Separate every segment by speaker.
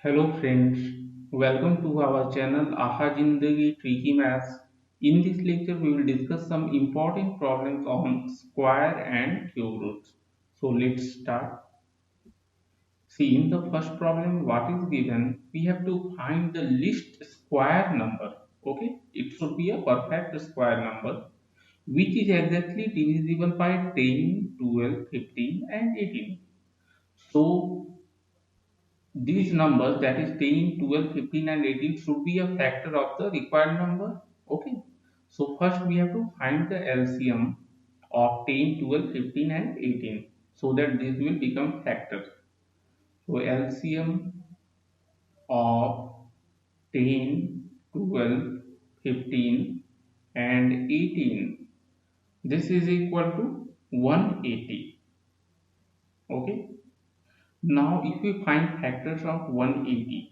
Speaker 1: Hello friends, welcome to our channel Aha Jindagi Tricky Maths. In this lecture, we will discuss some important problems on square and cube roots. So let's start. See, in the first problem, what is given? We have to find the least square number. Okay, it should be a perfect square number which is exactly divisible by 10, 12, 15, and 18. So these numbers, that is 10, 12, 15, and 18, should be a factor of the required number. Okay. So first we have to find the LCM of 10, 12, 15, and 18 so that this will become factors. So LCM of 10, 12, 15, and 18. This is equal to 180. Okay. Now if we find factors of 180,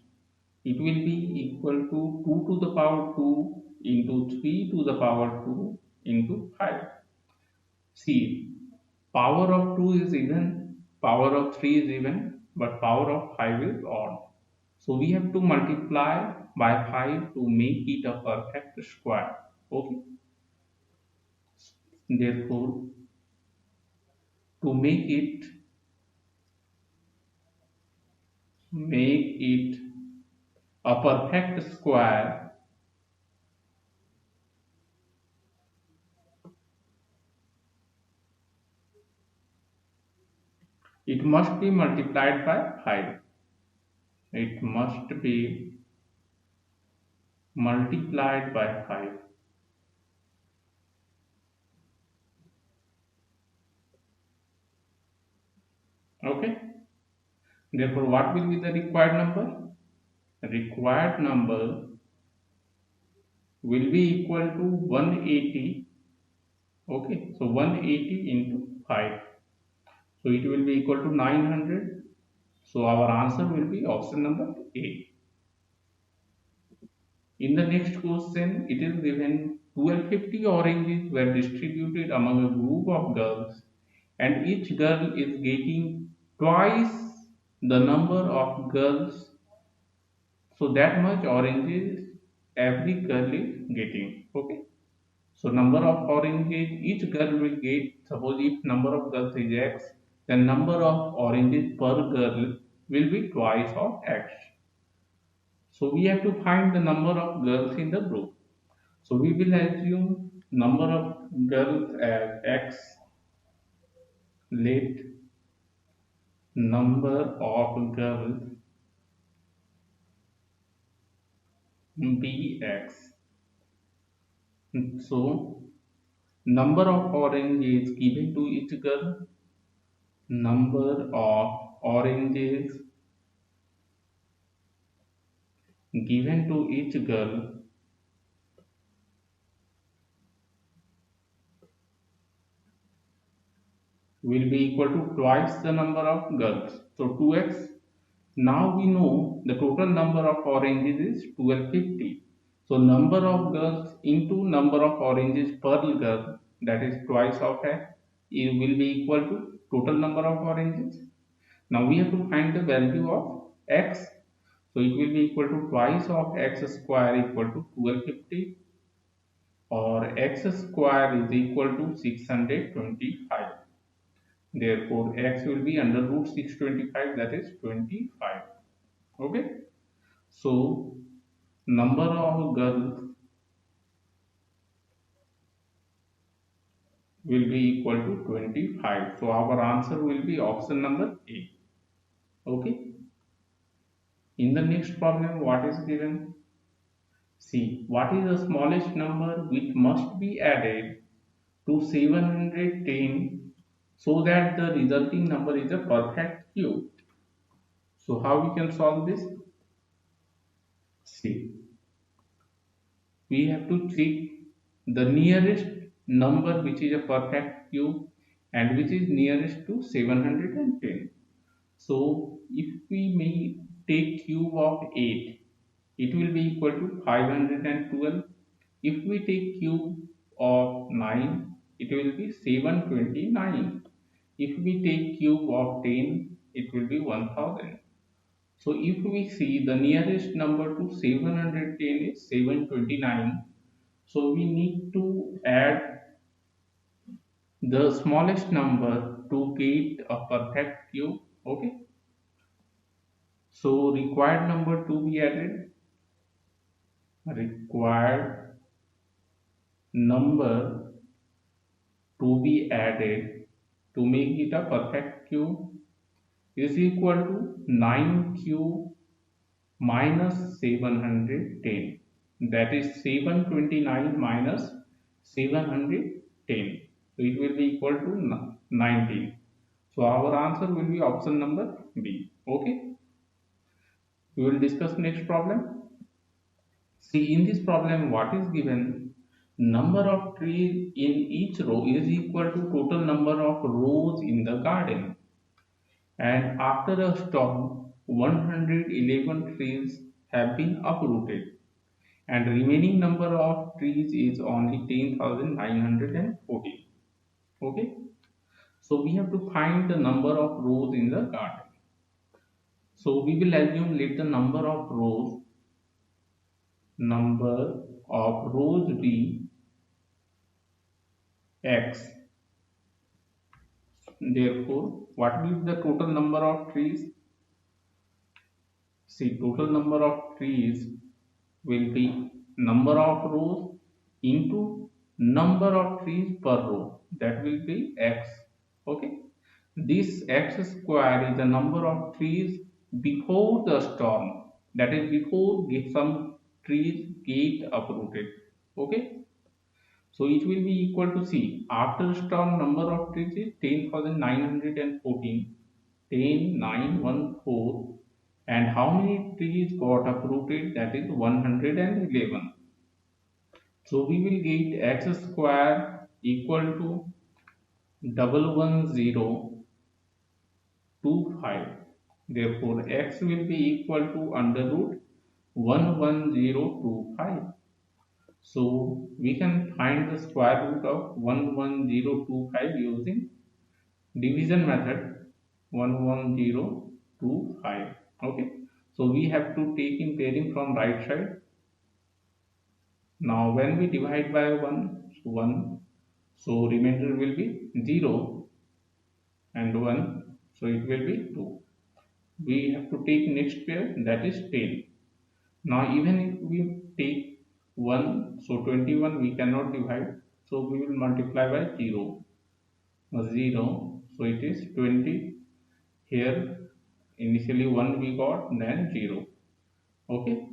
Speaker 1: it will be equal to 2 to the power 2 into 3 to the power 2 into 5. See, power of 2 is even, power of 3 is even, but power of 5 is odd. So we have to multiply by 5 to make it a perfect square. Okay. Therefore, to make it a perfect square, it must be multiplied by 5. It must be multiplied by 5. Okay. Therefore, what will be the required number? The required number will be equal to 180. Okay. So 180 into 5. So it will be equal to 900. So our answer will be option number A. In the next question, it is given 1250 oranges were distributed among a group of girls, and each girl is getting twice the number of girls. So that much oranges every girl is getting. Okay. So number of oranges each girl will get. Suppose if number of girls is X, then number of oranges per girl will be twice of X. So we have to find the number of girls in the group. So we will assume number of girls as X. Let number of girls be X. So number of oranges given to each girl, number of oranges given to each girl will be equal to twice the number of girls. So 2x. Now we know the total number of oranges is 1250. So number of girls into number of oranges per girl, that is twice of x, it will be equal to total number of oranges. Now we have to find the value of x. So it will be equal to twice of x square equal to 1250, or x square is equal to 625. Therefore, x will be under root 625, that is 25. Okay. So, number of girls will be equal to 25. So, our answer will be option number A. Okay. In the next problem, what is given? See, what is the smallest number which must be added to 710 so that the resulting number is a perfect cube? So, how we can solve this? See, we have to check the nearest number which is a perfect cube and which is nearest to 710. So if we may take cube of 8, it will be equal to 512. If we take cube of 9, it will be 729. If we take cube of 10, it will be 1000. So if we see, the nearest number to 710 is 729. So we need to add the smallest number to get a perfect cube. Okay. So required number to be added. Required number to be added to make it a perfect cube is equal to 9 cube minus 710. That is 729 minus 710. So it will be equal to 19. So our answer will be option number B. Okay. We will discuss next problem. See, in this problem, what is given? Number of trees in each row is equal to total number of rows in the garden. And after a storm, 111 trees have been uprooted, and remaining number of trees is only 10,940. Okay, so we have to find the number of rows in the garden. So we will assume, let the number of rows be x. Therefore, what will be the total number of trees? See, total number of trees will be number of rows into number of trees per row. That will be x. Okay. This x square is the number of trees before the storm. That is, before some trees get uprooted. Okay. So it will be equal to, C. After storm, number of trees is 10,914. 10,914. And how many trees got uprooted? That is 111. So we will get x square equal to 11025. Therefore, x will be equal to under root 11025. So we can find the square root of 11025 using division method. 11025. Okay. So we have to take in pairing from right side. Now when we divide by 1, so 1, so remainder will be 0 and 1, so it will be 2. We have to take next pair, that is 10. Now even if we take 1, so 21 we cannot divide, so we will multiply by 0. 0, so it is 20. Here initially 1 we got, then 0. Okay.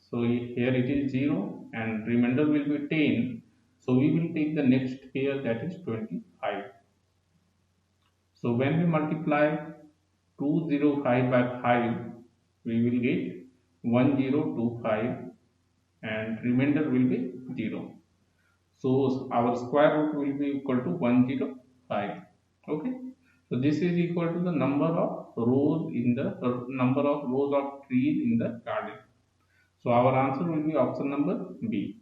Speaker 1: So here it is 0 and remainder will be 10. So we will take the next pair, that is 25. So when we multiply 205 by 5, we will get 1025 and remainder will be 0. So our square root will be equal to 105. Okay. So this is equal to the number of rows in the number of rows of trees in the garden. So our answer will be option number B.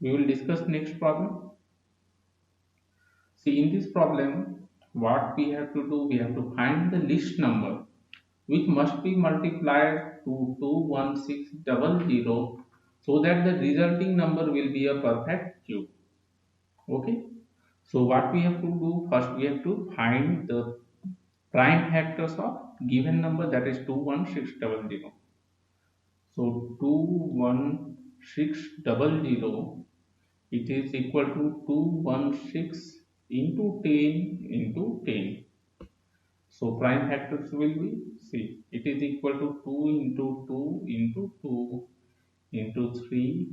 Speaker 1: We will discuss next problem. See, in this problem, what we have to do, we have to find the least number which must be multiplied to 21600 so that the resulting number will be a perfect cube. Okay. So what we have to do, first we have to find the prime factors of given number, that is 21600. So 21600, it is equal to 216 into 10 into 10. So prime factors will be, see, it is equal to 2 into 2 into 2 into 3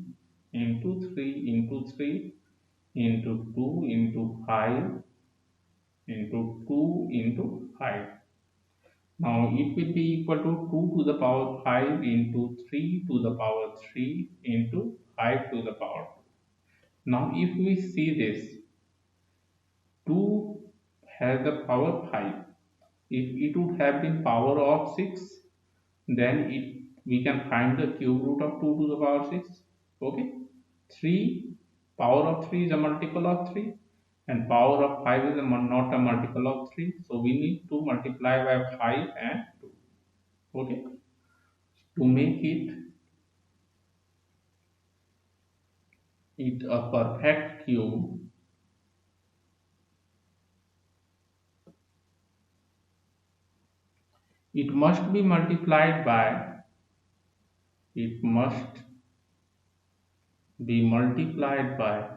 Speaker 1: into 3 into 3 into 2 into 5 into 2 into 5. Now it will be equal to 2 to the power 5 into 3 to the power 3 into 5 to the power 2. Now if we see this, 2 has the power 5. If it would have been power of 6, then we can find the cube root of 2 to the power 6. Okay. 3, power of 3 is a multiple of 3 and power of 5 is not a multiple of 3. So we need to multiply by 5 and 2. Okay, to make it a perfect cube, it must be multiplied by it must be multiplied by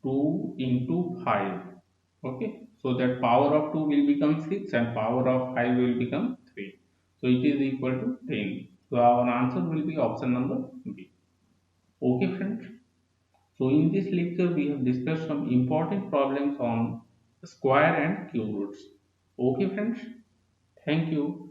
Speaker 1: 2 into 5. Okay, so that power of 2 will become 6 and power of 5 will become 3, so it is equal to 10. So our answer will be option number B. Okay friends, so in this lecture we have discussed some important problems on square and cube roots. Okay friends, thank you.